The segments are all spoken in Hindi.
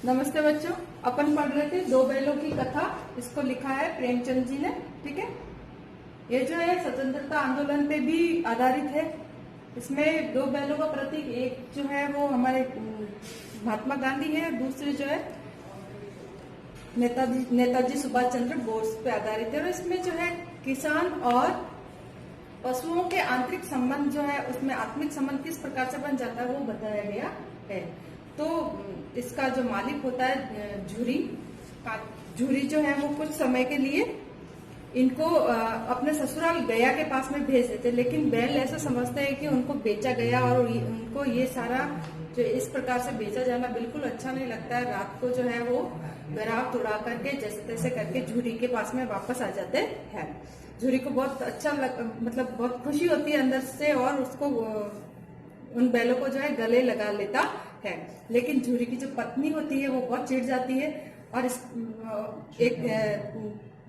नमस्ते बच्चों। अपन पढ़ रहे थे दो बैलों की कथा। इसको लिखा है प्रेमचंद जी ने। ठीक है, ये जो है स्वतंत्रता आंदोलन पे भी आधारित है। इसमें दो बैलों का प्रतीक, एक जो है वो हमारे महात्मा गांधी है, दूसरे जो है नेताजी सुभाष चंद्र बोस पे आधारित है। और इसमें जो है किसान और पशुओं के आंतरिक संबंध जो है, उसमें आत्मिक संबंध किस प्रकार से बन जाता है वो बताया गया है। तो इसका जो मालिक होता है झूरी जो है वो कुछ समय के लिए इनको अपने ससुराल गया के पास में भेज देते, लेकिन बैल ऐसा समझते हैं कि उनको बेचा गया और उनको ये सारा जो इस प्रकार से बेचा जाना बिल्कुल अच्छा नहीं लगता है। रात को जो है वो गराव तुड़ा करके जैसे तैसे करके झूरी के पास में वापस आ जाते हैं। झूरी को बहुत अच्छा मतलब बहुत खुशी होती है अंदर से, और उसको उन बैलों को जो है गले लगा लेता है। लेकिन झूरी की जो पत्नी होती है वो बहुत चिढ़ जाती है और एक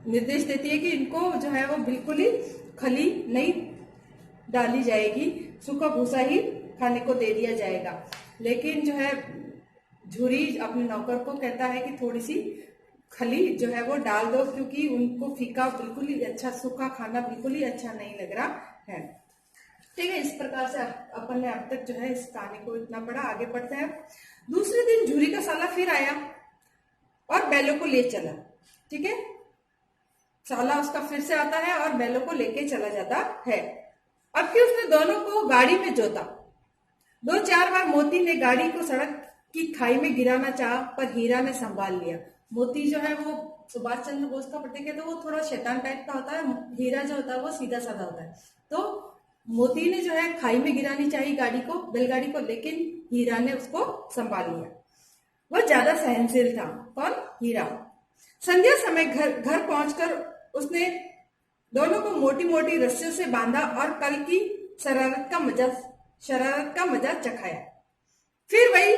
निर्देश देती है कि इनको जो है वो बिल्कुल ही खली नहीं डाली जाएगी, सूखा भूसा ही खाने को दे दिया जाएगा। लेकिन जो है झूरी अपने नौकर को कहता है कि थोड़ी सी खली जो है वो डाल दो, क्योंकि उनको फीका बिल्कुल ही अच्छा, सूखा खाना बिल्कुल ही अच्छा नहीं लग रहा है। ठीक है, इस प्रकार से अपन ने अब तक जो है इस कहानी को इतना पढ़ा। आगे बढ़ते हैं। दूसरे दिन झूरी का साला फिर आया और बैलों को ले चला। ठीक है, साला उसका फिर से आता है और बैलों को लेके चला जाता है। अब कि उसने दोनों को गाड़ी में जोता। 2-4 बार मोती ने गाड़ी को सड़क की खाई में गिराना चाहा, पर हीरा ने संभाल लिया। मोती जो है वो सुभाष चंद्र बोस का प्रतीक है, तो वो थोड़ा शैतान टाइप का होता है। हीरा जो होता है वो सीधा साधा होता है। तो मोती ने जो है खाई में गिरानी चाहिए गाड़ी को, बैलगाड़ी को, लेकिन हीरा ने उसको संभाल लिया। वह ज्यादा सहनशील था। कौन? हीरा। संध्या समय घर पहुंचकर उसने दोनों को मोटी मोटी रस्सियों से बांधा और कल की शरारत का मजा चखाया। फिर वही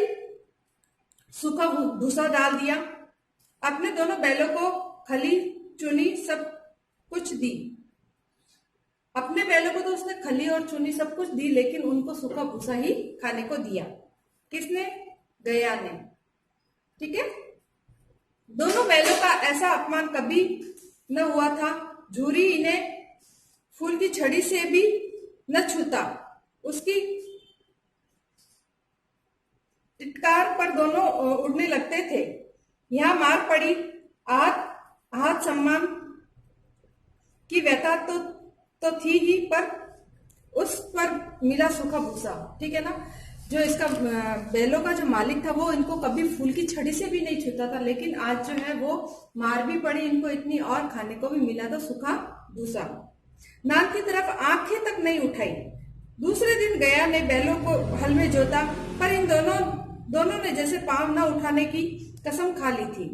सूखा भूसा डाल दिया। अपने दोनों बैलों को खली चुनी सब कुछ दी। अपने बैलों को तो उसने खली और चुनी सब कुछ दी, लेकिन उनको सूखा भूसा ही खाने को दिया। किसने? गया ने। ठीक है, दोनों बैलों का ऐसा अपमान कभी न हुआ था। झूरी इन्हें फूल की छड़ी से भी न छूता। उसकी टिटकार पर दोनों उड़ने लगते थे। यहां मार पड़ी, आहत सम्मान की व्यथा तो थी ही, पर उस पर मिला सूखा भूसा। ठीक है ना, जो इसका बैलों का जो मालिक था वो इनको कभी फूल की छड़ी से भी नहीं छूता था, लेकिन आज जो है वो मार भी पड़ी इनको इतनी, और खाने को भी मिला था सूखा भूसा। नाक की तरफ आंखें तक नहीं उठाई। दूसरे दिन गया ने बैलों को हल में जोता, पर इन दोनों ने जैसे पांव न उठाने की कसम खा ली थी।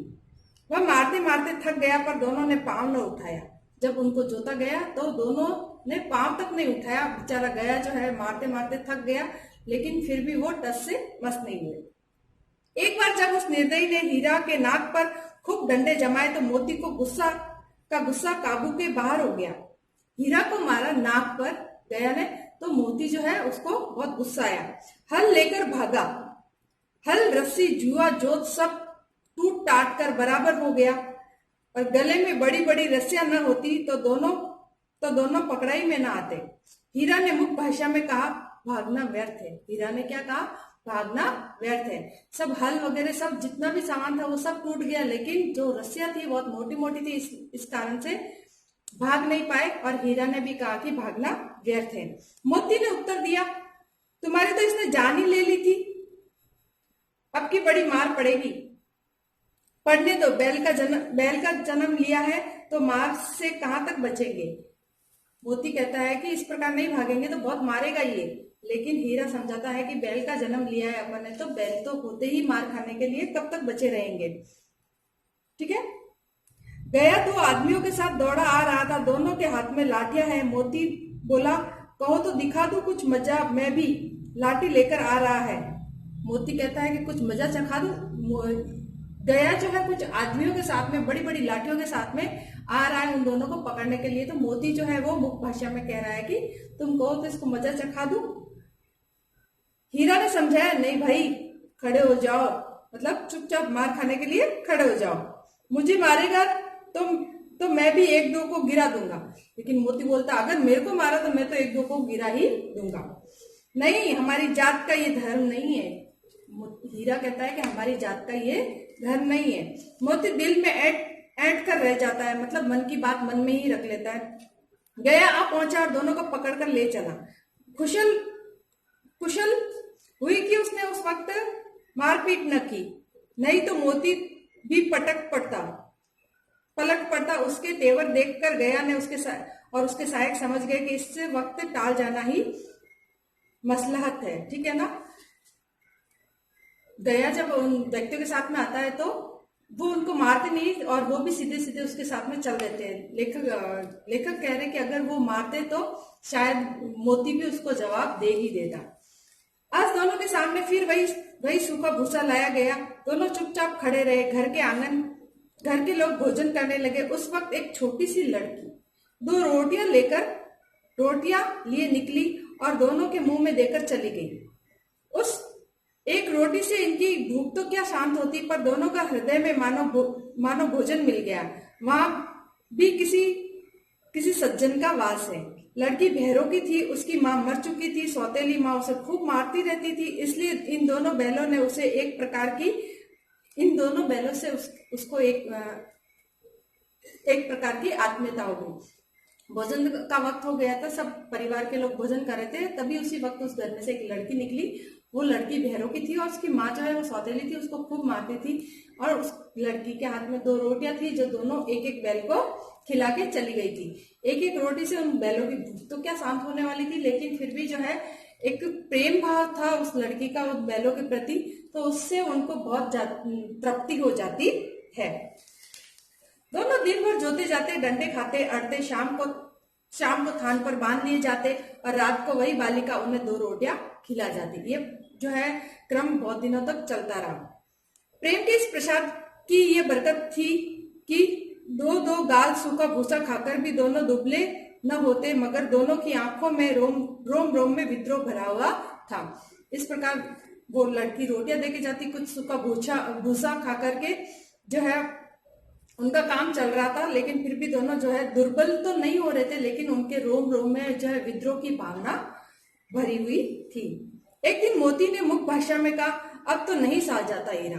वह मारते मारते थक गया, पर दोनों ने पांव न उठाया। जब उनको जोता गया तो दोनों ने पांव तक नहीं उठाया। बेचारा गया जो है मारते मारते थक गया, लेकिन फिर भी वो टस से मस नहीं हुए। एक बार जब उस निर्दयी ने हीरा के नाक पर खूब डंडे जमाए तो मोती को गुस्सा काबू के बाहर हो गया। हीरा को मारा नाक पर गया ने, तो मोती जो है उसको बहुत गुस्सा आया। हल लेकर भागा। हल, रस्सी, जुआ, जोत सब टूट टाट कर बराबर हो गया, और गले में बड़ी बड़ी रस्सियां न होती तो दोनों पकड़ाई में न आते। हीरा ने मुख भाषा में कहा, भागना व्यर्थ है। हीरा ने क्या कहा? भागना व्यर्थ है। सब हल वगैरह सब जितना भी सामान था वो सब टूट गया, लेकिन जो रस्सियां थी बहुत मोटी मोटी थी, इस कारण से भाग नहीं पाए। और हीरा ने भी कहा कि भागना व्यर्थ है। मोती ने उत्तर दिया, तुम्हारी तो इसने जान ही ले ली थी, अब की बड़ी मार पड़ेगी। पढ़ने दो, बैल का जन्म लिया है तो मार से कहां तक बचेंगे। मोती कहता है कि इस प्रकार नहीं भागेंगे तो बहुत मारेगा ये, लेकिन हीरा समझाता है कि बैल का जन्म लिया है अपन ने, तो बैल तो होते ही मार खाने के लिए कब तक बचे रहेंगे। ठीक है, गया 2 आदमियों के साथ दौड़ा आ रहा था। दोनों के हाथ में लाठियां हैं। मोती बोला, कहो तो दिखा दो कुछ मजा, मैं भी लाठी लेकर आ रहा है। मोती कहता है कि कुछ मजा चखा दो। गया जो है कुछ आदमियों के साथ में, बड़ी बड़ी लाठियों के साथ में आ रहा है उन दोनों को पकड़ने के लिए। तो मोती जो है वो मुख भाषा में कह रहा है कि तुम कहो तो इसको मजा चखा दूं। हीरा ने समझाया, नहीं भाई, खड़े हो जाओ, मतलब चुपचाप मार खाने के लिए खड़े हो जाओ, मुझे मारेगा तो मैं भी एक दो को गिरा दूंगा। लेकिन मोती बोलता अगर मेरे को मारा तो मैं तो एक दो को गिरा ही दूंगा। नहीं, हमारी जात का ये धर्म नहीं है। हीरा कहता है कि हमारी जात का ये धर्म नहीं है। मोती दिल में ऐंठ कर रह जाता है, मतलब मन की बात मन में ही रख लेता है। गया आ पहुंचा और दोनों को पकड़कर ले चला। कुशल हुई कि उसने उस वक्त मारपीट न की, नहीं तो मोती भी पलट पड़ता। उसके तेवर देखकर गया ने उसके सहायक समझ गए कि इससे वक्त टाल जाना ही मसलहत है। ठीक है ना। गया जब उन व्यक्तियों के साथ में आता है तो वो उनको मारते नहीं और वो भी सीधे सीधे उसके साथ में चल देते हैं। लेखक कह रहे कि अगर वो मारते तो शायद मोती भी उसको जवाब दे ही देता। आज दोनों के सामने फिर वही सूखा भूसा लाया गया। दोनों चुपचाप खड़े रहे। घर के लोग भोजन करने लगे। उस वक्त एक छोटी सी लड़की 2 रोटियां लिए निकली और दोनों के मुंह में देकर चली गई। उस एक रोटी से इनकी भूख तो क्या शांत होती, पर दोनों का हृदय में मानो भोजन मिल गया। वहां भी किसी सज्जन का वास है। लड़की भैरों की थी, उसकी माँ मर चुकी थी। सौतेली माँ उसे खूब मारती रहती थी, इसलिए इन दोनों बैलों से उसको एक प्रकार की आत्मीयता हो गई। भोजन का वक्त हो गया था, सब परिवार के लोग भोजन कर रहे थे। तभी उसी वक्त उस घर में से एक लड़की निकली। वो लड़की भैरों की थी और उसकी माँ जो है वो सौतेली थी, उसको खूब मारती थी। और उस लड़की के हाथ में 2 रोटियां थी जो दोनों एक एक बैल को खिला के चली गई थी। एक एक रोटी से उन बैलों की भूख तो क्या शांत होने वाली थी, लेकिन फिर भी जो है एक प्रेम भाव था उस लड़की का उन बैलों के प्रति, तो उससे उनको बहुत तृप्ति हो जाती है। दोनों दिन भर जोते जाते, डंडे खाते अड़ते, शाम को थान पर बांध लिए जाते और रात को वही बालिका उन्हें 2 रोटियां खिला जाती। ये जो है क्रम बहुत दिनों तक चलता रहा। प्रेम के इस प्रसाद की ये बरकत थी कि 2 गाल सूखा भूसा खाकर भी दोनों दुबले न होते, मगर दोनों की आंखों में रोम में विद्रोह भरा हुआ था। इस प्रकार वो लड़की रोटियां देके जाती, कुछ सूखा भूसा खा करके जो है उनका काम चल रहा था, लेकिन फिर भी दोनों जो है दुर्बल तो नहीं हो रहे थे, लेकिन उनके रोम में जो है विद्रोह की भावना भरी हुई थी। एक दिन मोती ने मुख भाषा में कहा, अब तो नहीं सहा जाता हीरा।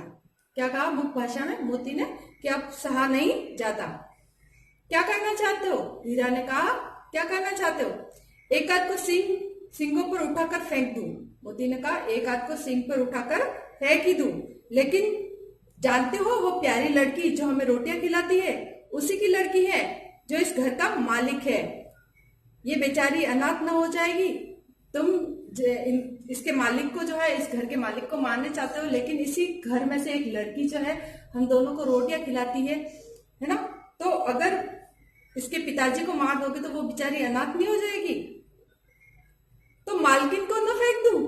क्या कहा मुख भाषा में मोती ने कि अब सहा नहीं जाता। क्या करना चाहते हो? हीरा ने कहा, क्या करना चाहते हो? एक हाथ को सींगों पर उठाकर फेंक दूं। मोती ने कहा, एक हाथ को सींग पर उठाकर फेंक ही दूं, लेकिन जानते हो वो प्यारी लड़की जो हमें रोटियां खिलाती है उसी की लड़की है जो इस घर का मालिक है। ये बेचारी अनाथ न हो जाएगी। तुम इसके मालिक को जो है, इस घर के मालिक को मारने चाहते हो, लेकिन इसी घर में से एक लड़की जो है हम दोनों को रोटियां खिलाती है ना। तो अगर इसके पिताजी को मार दोगे तो वो बेचारी अनाथ नहीं हो जाएगी। तो मालकिन को न फेंक दूं?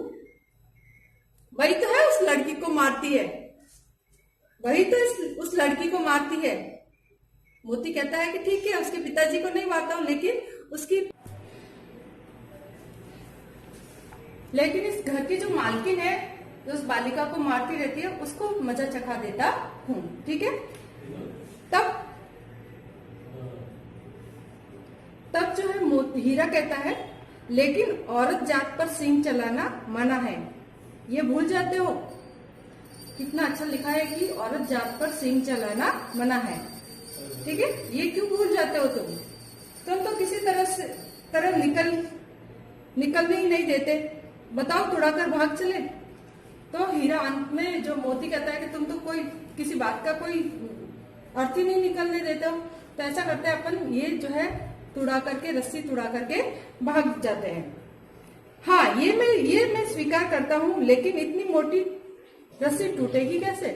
वही तो है उस लड़की को मारती है, वही तो उस लड़की को मारती है। मोती कहता है कि ठीक है, उसके पिताजी को नहीं मारता हूं, लेकिन इस घर की जो मालकिन है जो उस बालिका को मारती रहती है उसको मजा चखा देता हूं। ठीक है। तब जो है हीरा कहता है, लेकिन औरत जात पर सींग चलाना मना है, ये भूल जाते हो। कितना अच्छा लिखा है कि औरत जात पर सींग चलाना मना है। ठीक है, ये क्यों भूल जाते हो तुम तो किसी तरह निकलने ही नहीं देते। बताओ, तुड़ाकर भाग चले। तो हीरा अंत में जो मोती कहता है कि तुम तो कोई किसी बात का कोई अर्थ ही नहीं निकलने देते हो। तो ऐसा करते हैं अपन, ये जो है रस्सी तुड़ा करके भाग जाते हैं। हाँ, ये मैं स्वीकार करता हूँ, लेकिन इतनी मोटी रस्सी टूटेगी कैसे?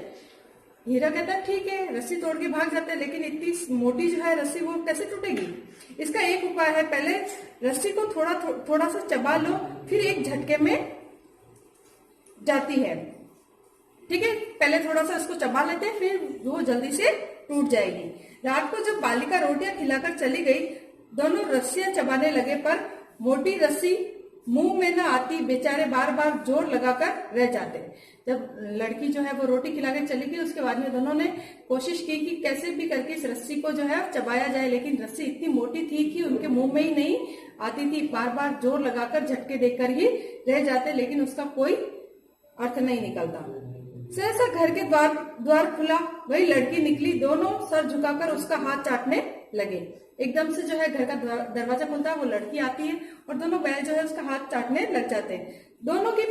हीरा कहता है ठीक है, रस्सी तोड़ के भाग जाते हैं, लेकिन इतनी मोटी जो है रस्सी वो कैसे टूटेगी? इसका एक उपाय है, पहले रस्सी को थोड़ा सा चबा लो, फिर एक झटके में जाती है। ठीक है, पहले थोड़ा सा इसको चबा लेते हैं, फिर वो जल्दी से टूट जाएगी। रात को जब बालिका रोटियां खिलाकर चली गई, दोनों रस्सियां चबाने लगे, पर मोटी रस्सी मुंह में न आती, बेचारे बार बार जोर लगाकर रह जाते। जब लड़की जो है वो रोटी खिलाकर चली गई, उसके बाद में दोनों ने कोशिश की कि कैसे भी करके इस रस्सी को जो है चबाया जाए, लेकिन रस्सी इतनी मोटी थी कि उनके मुंह में ही नहीं आती थी। बार बार जोर लगाकर झटके देकर ही रह जाते, लेकिन उसका कोई अर्थ नहीं निकलता। सहसा घर के द्वार खुला, वही लड़की निकली, दोनों सर झुकाकर उसका हाथ चाटने लगे। एकदम से जो है घर का दरवाजा खुलता है, वो लड़की आती है और दोनों बैल जो है उसका हाथ चाटने लग जाते हैं। दोनों की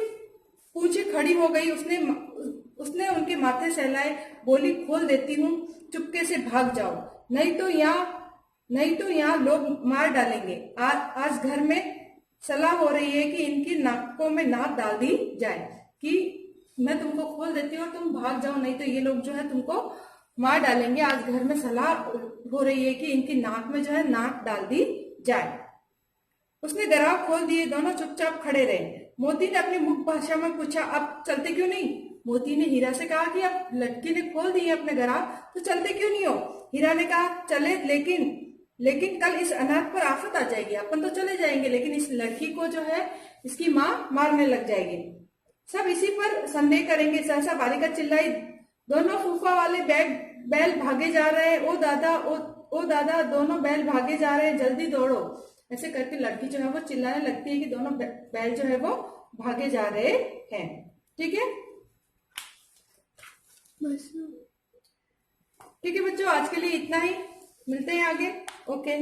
पूंछें खड़ी हो गई। उसने उनके माथे सहलाए, बोली, खोल देती हूँ, चुपके से भाग जाओ, नहीं तो यहाँ लोग मार डालेंगे। आज घर में सलाह हो रही है कि इनकी नाकों में नाक डाल दी जाए, कि मैं तुमको खोल देती हूँ और तुम भाग जाओ, नहीं तो ये लोग जो है तुमको मार डालेंगे। आज घर में सलाह हो रही है कि इनकी नाक में जो है नाक डाल दी जाए। उसने दराव खोल दिए, दोनों चुपचाप खड़े रहे। मोती ने अपनी मुख भाषा में पूछा, अब चलते क्यों नहीं? मोती ने हीरा से कहा कि अब लड़की ने खोल दिए अपने दराव, तो चलते क्यों नहीं हो? हीरा ने कहा, चले, लेकिन कल इस अनाथ पर आफत आ जाएगी। अपन तो चले जाएंगे, लेकिन इस लड़की को जो है इसकी माँ मारने लग जाएगी। सब इसी पर संदेह करेंगे। सहसा बालिका चिल्लाई, दोनों फूफा वाले बैल भागे जा रहे हैं। ओ दादा, दोनों बैल भागे जा रहे हैं, जल्दी दौड़ो। ऐसे करके लड़की जो है वो चिल्लाने लगती है कि दोनों बैल जो है वो भागे जा रहे हैं। ठीक है, ठीक है बच्चों, आज के लिए इतना ही। मिलते हैं आगे। ओके।